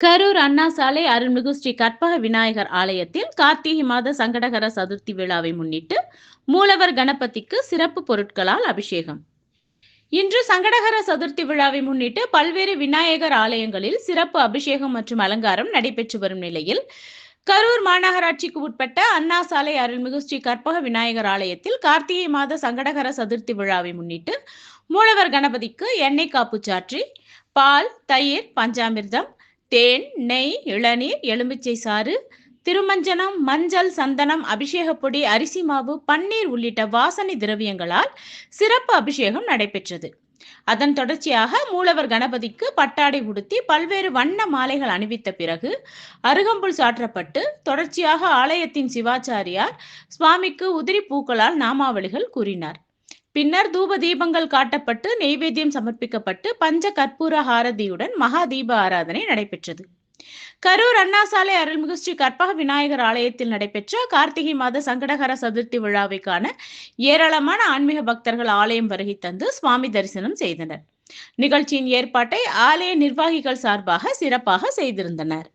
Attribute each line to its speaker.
Speaker 1: கரூர் அண்ணா சாலை அருள்மிகு ஸ்ரீ கற்பக விநாயகர் ஆலயத்தில் கார்த்திகை மாத சங்கடகர சதுர்த்தி விழாவை முன்னிட்டு மூலவர் கணபதிக்கு சிறப்பு பொருட்களால் அபிஷேகம். இன்று சங்கடகர சதுர்த்தி விழாவை முன்னிட்டு பல்வேறு விநாயகர் ஆலயங்களில் சிறப்பு அபிஷேகம் மற்றும் அலங்காரம் நடைபெற்று வரும் நிலையில் கரூர் மாநகராட்சிக்கு உட்பட்ட அண்ணா சாலை அருள்மிகு ஸ்ரீ கற்பக விநாயகர் ஆலயத்தில் கார்த்திகை மாத சங்கடகர சதுர்த்தி விழாவை முன்னிட்டு மூலவர் கணபதிக்கு எண்ணெய் காப்பு சாற்றி பால், தயிர், பஞ்சாமிர்தம், தேன், நெய், இளநீர், எலுமிச்சை சாறு, திருமஞ்சனம், மஞ்சள், சந்தனம், அபிஷேகப் பொடி, அரிசி மாவு, பன்னீர் உள்ளிட்ட வாசனை திரவியங்களால் சிறப்பு அபிஷேகம் நடைபெற்றது. அதன் தொடர்ச்சியாக மூலவர் கணபதிக்கு பட்டாடை உடுத்தி பல்வேறு வண்ண மாலைகள் அணிவித்த பிறகு அருகம்புல் சாற்றப்பட்டு தொடர்ச்சியாக ஆலயத்தின் சிவாச்சாரியார் சுவாமிக்கு உதிரி பூக்களால் நாமாவளிகள் கூறினார். பின்னர் தூப தீபங்கள் காட்டப்பட்டு நெய்வேத்தியம் சமர்ப்பிக்கப்பட்டு பஞ்ச கற்பூர ஹாரதியுடன் மகா தீப ஆராதனை நடைபெற்றது. கரூர் அண்ணா சாலை அருள்மிகு ஸ்ரீ கற்பக விநாயகர் ஆலயத்தில் நடைபெற்ற கார்த்திகை மாத சங்கடகர சதுர்த்தி விழாவை காண ஏராளமான ஆன்மீக பக்தர்கள் ஆலயம் வருகை தந்து சுவாமி தரிசனம் செய்தனர். நிகழ்ச்சியின் ஏற்பாட்டை ஆலய நிர்வாகிகள் சார்பாக சிறப்பாக செய்திருந்தனர்.